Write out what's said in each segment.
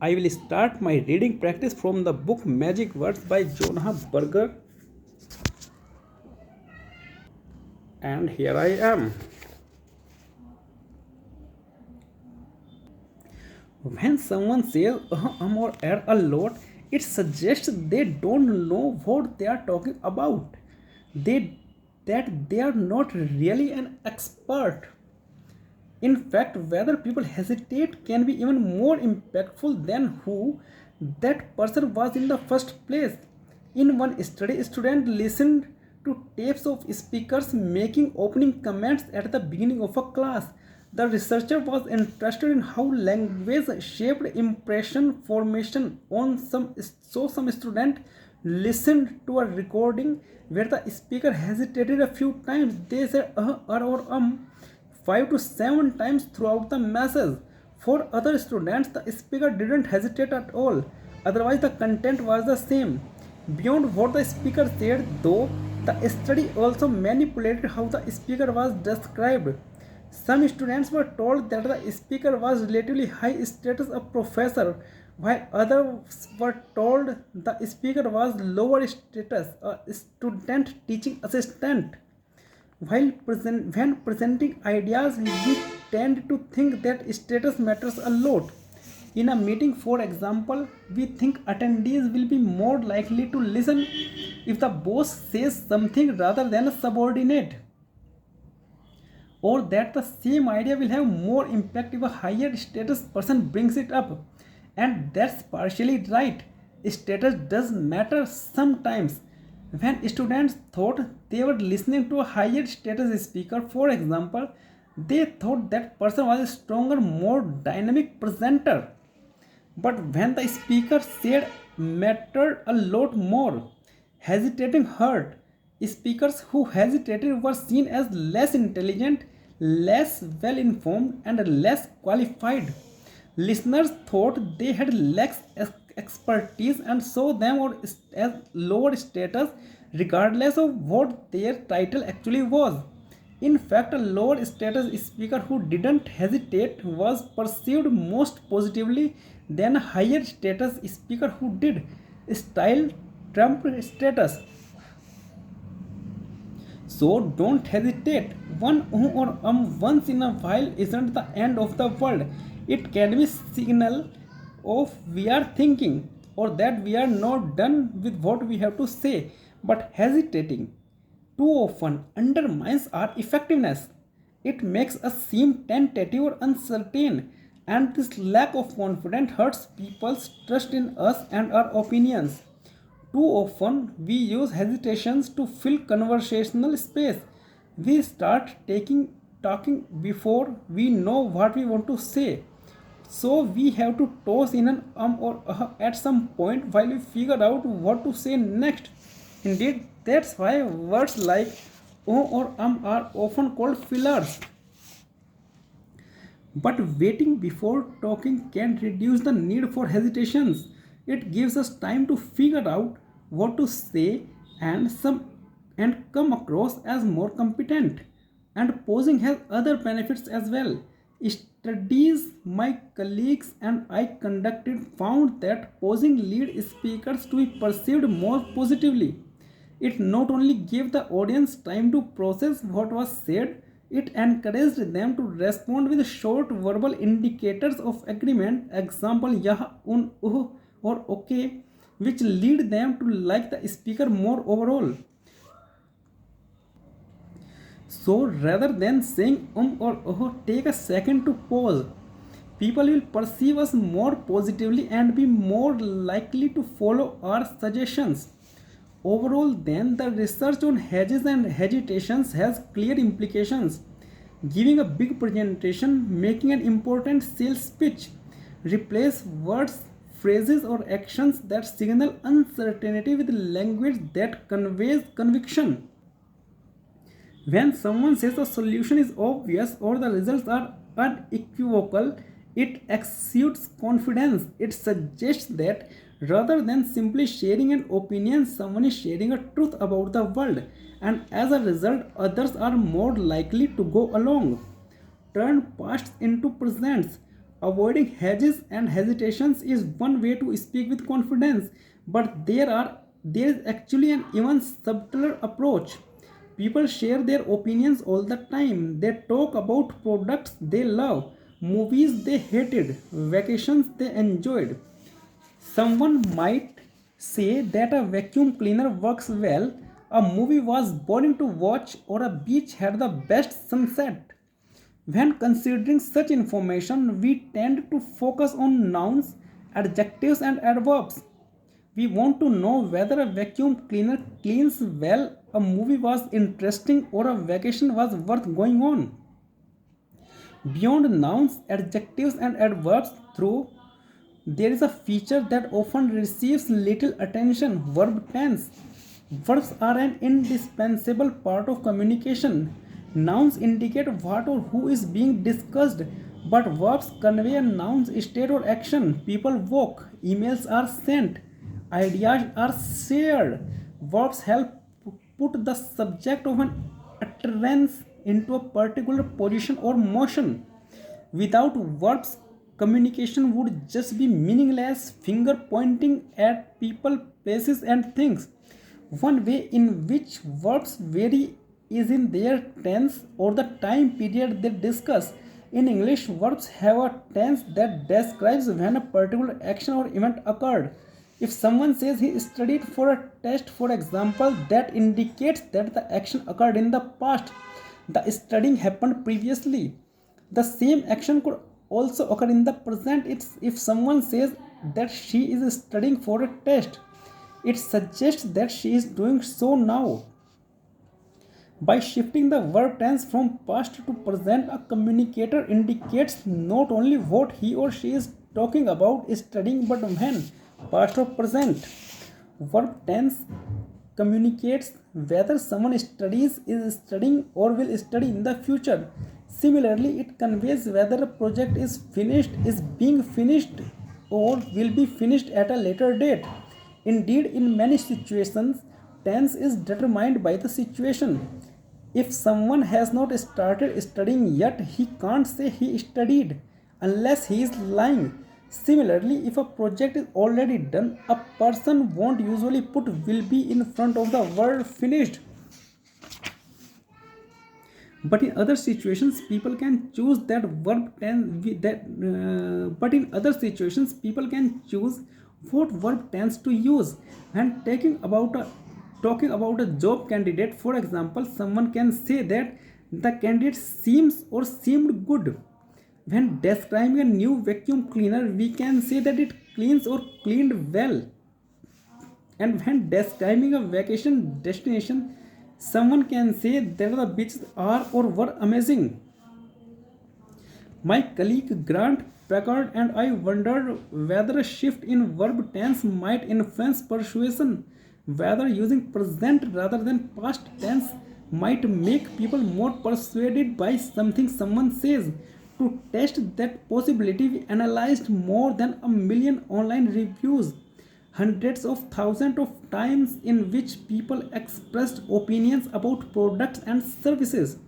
I will start my reading practice from the book Magic Words by Jonah Berger. And here I am. When someone says or a lot, it suggests they don't know what they are talking about. They that they are not really an expert. In fact, whether people hesitate can be even more impactful than who that person was in the first place. In one study, students listened to tapes of speakers making opening comments at the beginning of a class. The researcher was interested in how language shaped impression formation on some student listened to a recording where the speaker hesitated a few times. They said or 5 to 7 times throughout the message. For other students, the speaker didn't hesitate at all, otherwise, the content was the same. Beyond what the speaker said, though, the study also manipulated how the speaker was described. Some students were told that the speaker was relatively high status a professor, while others were told the speaker was lower status a student teaching assistant. When presenting ideas, we tend to think that status matters a lot. In a meeting, for example, we think attendees will be more likely to listen if the boss says something rather than a subordinate, or that the same idea will have more impact if a higher status person brings it up. And that's partially right. Status does matter sometimes. When students thought they were listening to a higher status speaker, for example, they thought that person was a stronger, more dynamic presenter. But when the speaker said mattered a lot more, hesitating hurt. Speakers who hesitated were seen as less intelligent, less well informed, and less qualified. Listeners thought they had less expertise and saw them as lower status regardless of what their title actually was. In fact, a lower status speaker who didn't hesitate was perceived most positively than a higher status speaker who did. Style trumped status. So don't hesitate. One or once in a while isn't the end of the world. It can be signal of we are thinking or that we are not done with what we have to say. But hesitating too often undermines our effectiveness. It makes us seem tentative or uncertain, and this lack of confidence hurts people's trust in us and our opinions. Too often, we use hesitations to fill conversational space. We start talking before we know what we want to say. So we have to toss in an or at some point while we figure out what to say next. Indeed, that's why words like or are often called fillers. But waiting before talking can reduce the need for hesitations. It gives us time to figure out what to say and come across as more competent. And posing has other benefits as well. Studies my colleagues and I conducted found that posing lead speakers to be perceived more positively. It not only gave the audience time to process what was said, it encouraged them to respond with short verbal indicators of agreement, example yah, or okay, which lead them to like the speaker more overall. So rather than saying or take a second to pause. People will perceive us more positively and be more likely to follow our suggestions. Overall, then, the research on hedges and hesitations has clear implications. Giving a big presentation, making an important sales pitch, replace words, phrases, or actions that signal uncertainty with language that conveys conviction. When someone says the solution is obvious or the results are unequivocal, it exudes confidence. It suggests that rather than simply sharing an opinion, someone is sharing a truth about the world, and as a result, others are more likely to go along. Turn past into presents. Avoiding hedges and hesitations is one way to speak with confidence, but there is actually an even subtler approach. People share their opinions all the time. They talk about products they love, movies they hated, vacations they enjoyed. Someone might say that a vacuum cleaner works well, a movie was boring to watch, or a beach had the best sunset. When considering such information, we tend to focus on nouns, adjectives, and adverbs. We want to know whether a vacuum cleaner cleans well, a movie was interesting, or a vacation was worth going on. Beyond nouns, adjectives, and adverbs, through there is a feature that often receives little attention: verb tense. Verbs are an indispensable part of communication. Nouns indicate what or who is being discussed, but verbs convey a noun's state or action. People walk, emails are sent, ideas are shared. Verbs help put the subject of an utterance into a particular position or motion. Without verbs, communication would just be meaningless, finger pointing at people, places, and things. One way in which verbs vary is in their tense or the time period they discuss. In English, verbs have a tense that describes when a particular action or event occurred. If someone says he studied for a test, for example, that indicates that the action occurred in the past. The studying happened previously. The same action could also occur in the present. If someone says that she is studying for a test, it suggests that she is doing so now. By shifting the verb tense from past to present, a communicator indicates not only what he or she is talking about studying, but when, past or present. Verb tense communicates whether someone studies, is studying, or will study in the future. Similarly, it conveys whether a project is finished, is being finished, or will be finished at a later date. Indeed, in many situations, tense is determined by the situation. If someone has not started studying yet, he can't say he studied unless he is lying. Similarly, if a project is already done, a person won't usually put will be in front of the word finished. But in other situations, people can choose that verb tense but in other situations, people can choose what verb tense to use. When talking about a job candidate, for example, someone can say that the candidate seems or seemed good. When describing a new vacuum cleaner, we can say that it cleans or cleaned well. And when describing a vacation destination, someone can say that the beaches are or were amazing. My colleague Grant Packard and I wondered whether a shift in verb tense might influence persuasion, whether using present rather than past tense might make people more persuaded by something someone says. To test that possibility, we analyzed more than a million online reviews, hundreds of thousands of times in which people expressed opinions about products and services.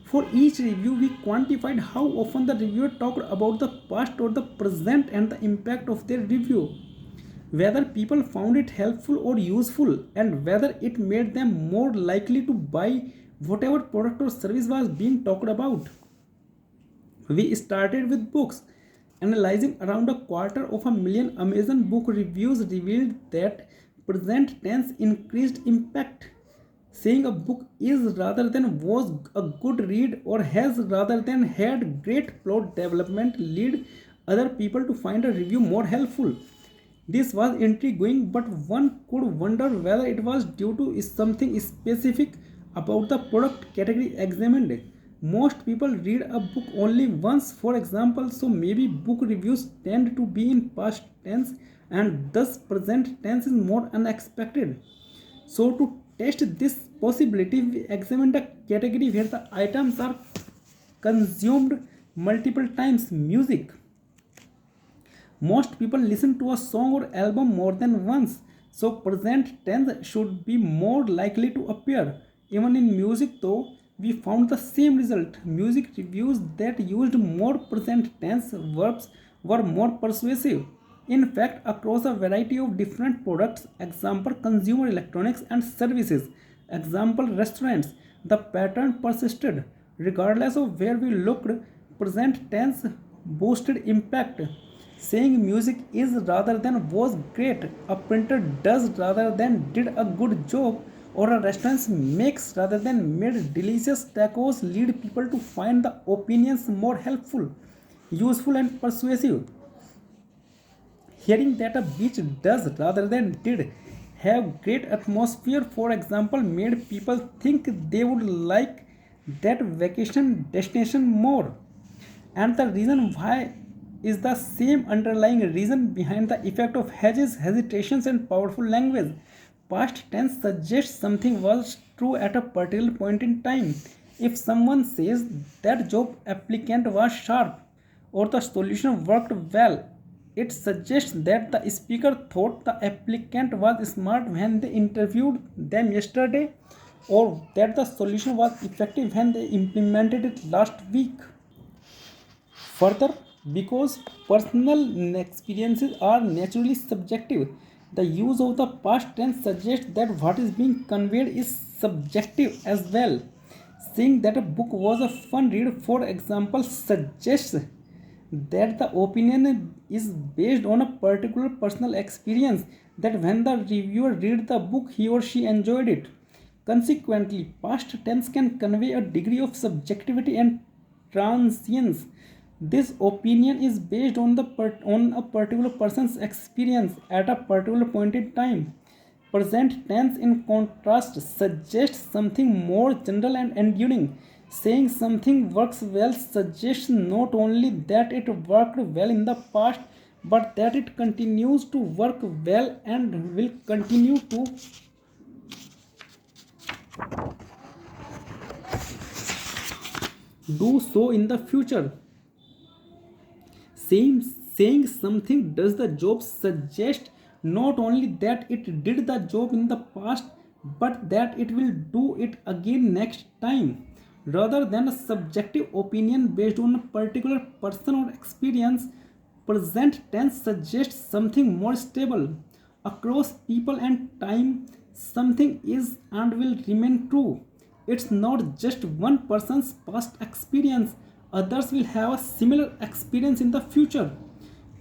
For each review, we quantified how often the reviewer talked about the past or the present and the impact of their review, whether people found it helpful or useful, and whether it made them more likely to buy whatever product or service was being talked about. We started with books. Analyzing around a quarter of a million Amazon book reviews revealed that present tense increased impact. Saying a book is rather than was a good read or has rather than had great plot development lead other people to find a review more helpful. This was intriguing, but one could wonder whether it was due to something specific about the product category examined. Most people read a book only once, for example, so maybe book reviews tend to be in past tense and thus present tense is more unexpected. So, to test this possibility, we examined a category where the items are consumed multiple times: music. Most people listen to a song or album more than once, so present tense should be more likely to appear. Even in music, though, we found the same result. Music reviews that used more present tense verbs were more persuasive. In fact, across a variety of different products, example consumer electronics and services, example restaurants, the pattern persisted. Regardless of where we looked, present tense boosted impact. Saying music is rather than was great, a printer does rather than did a good job, or a restaurant makes rather than made delicious tacos lead people to find the opinions more helpful, useful, and persuasive. Hearing that a beach does rather than did have great atmosphere, for example, made people think they would like that vacation destination more. And the reason why is the same underlying reason behind the effect of hedges, hesitations, and powerful language. Past tense suggests something was true at a particular point in time. If someone says that job applicant was sharp or the solution worked well, it suggests that the speaker thought the applicant was smart when they interviewed them yesterday, or that the solution was effective when they implemented it last week. Further, because personal experiences are naturally subjective, the use of the past tense suggests that what is being conveyed is subjective as well. Saying that a book was a fun read, for example, suggests that the opinion is based on a particular personal experience, that when the reviewer read the book, he or she enjoyed it. Consequently, past tense can convey a degree of subjectivity and transience. This opinion is based on on a particular person's experience at a particular point in time. Present tense, in contrast, suggests something more general and enduring. Saying something works well suggests not only that it worked well in the past, but that it continues to work well and will continue to do so in the future. Saying, saying something does the job suggests not only that it did the job in the past, but that it will do it again next time. Rather than a subjective opinion based on a particular person or experience, present tense suggests something more stable. Across people and time, something is and will remain true. It's not just one person's past experience, others will have a similar experience in the future.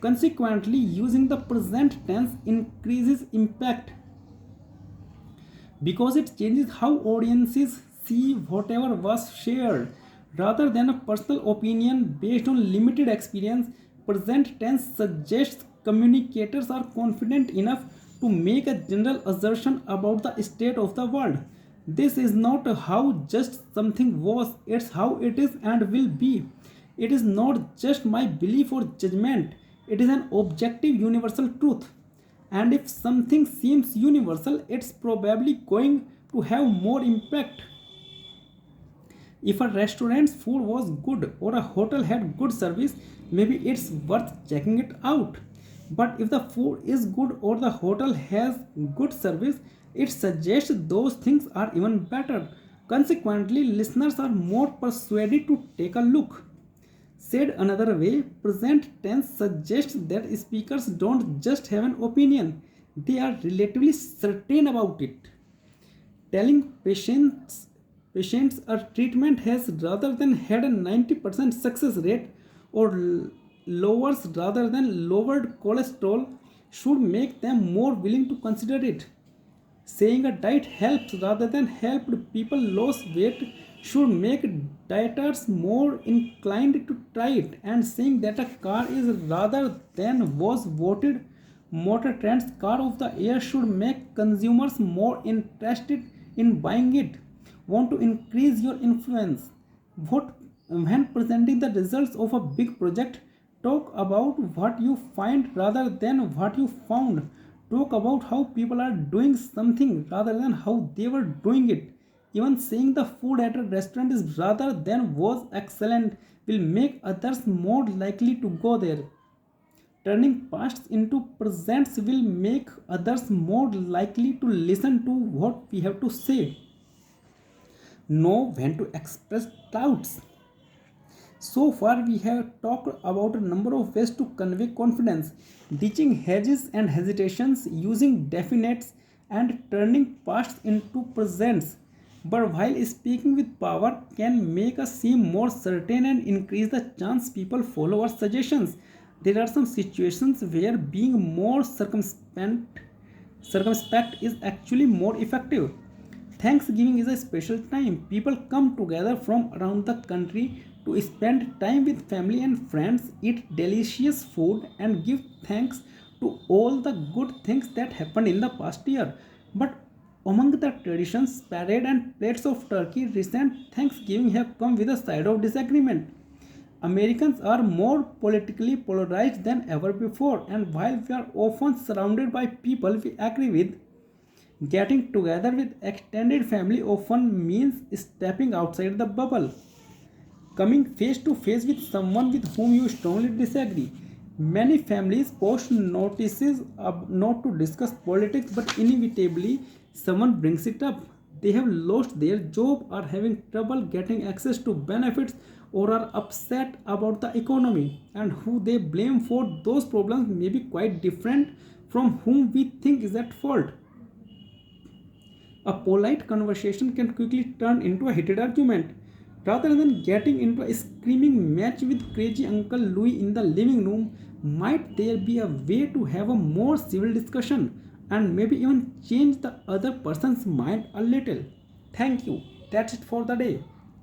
Consequently, using the present tense increases impact because it changes how audiences see whatever was shared. Rather than a personal opinion based on limited experience, present tense suggests communicators are confident enough to make a general assertion about the state of the world. This is not how just something was, it's how it is and will be. It is not just my belief or judgment, it is an objective universal truth. And if something seems universal, it's probably going to have more impact. If a restaurant's food was good or a hotel had good service, maybe it's worth checking it out. But if the food is good or the hotel has good service, it suggests those things are even better. Consequently, listeners are more persuaded to take a look. Said another way, present tense suggests that speakers don't just have an opinion, they are relatively certain about it. Telling patients a treatment has rather than had a 90% success rate, or lowers rather than lowered cholesterol, should make them more willing to consider it. Saying a diet helps rather than helped people lose weight should make dieters more inclined to try it, and saying that a car is rather than was voted Motor Trend's car of the year should make consumers more interested in buying it. Want to increase your influence? What when presenting the results of a big project, talk about what you find rather than what you found. Talk about how people are doing something rather than how they were doing it. Even saying the food at a restaurant is rather than was excellent will make others more likely to go there. Turning pasts into presents will make others more likely to listen to what we have to say. know when to express doubts. So far, we have talked about a number of ways to convey confidence, ditching hedges and hesitations, using definites, and turning pasts into presents. But while speaking with power can make us seem more certain and increase the chance people follow our suggestions, there are some situations where being more circumspect is actually more effective. Thanksgiving is a special time. People come together from around the country to spend time with family and friends, eat delicious food, and give thanks to all the good things that happened in the past year. But among the traditions, parade and plates of turkey, recent Thanksgiving have come with a side of disagreement. Americans are more politically polarized than ever before, and while we are often surrounded by people we agree with, getting together with extended family often means stepping outside the bubble, coming face to face with someone with whom you strongly disagree. Many families post notices not to discuss politics, but inevitably someone brings it up. They have lost their job, are having trouble getting access to benefits, or are upset about the economy, and who they blame for those problems may be quite different from whom we think is at fault. A polite conversation can quickly turn into a heated argument. Rather than getting into a screaming match with crazy Uncle Louis in the living room, might there be a way to have a more civil discussion and maybe even change the other person's mind a little? Thank you. That's it for the day.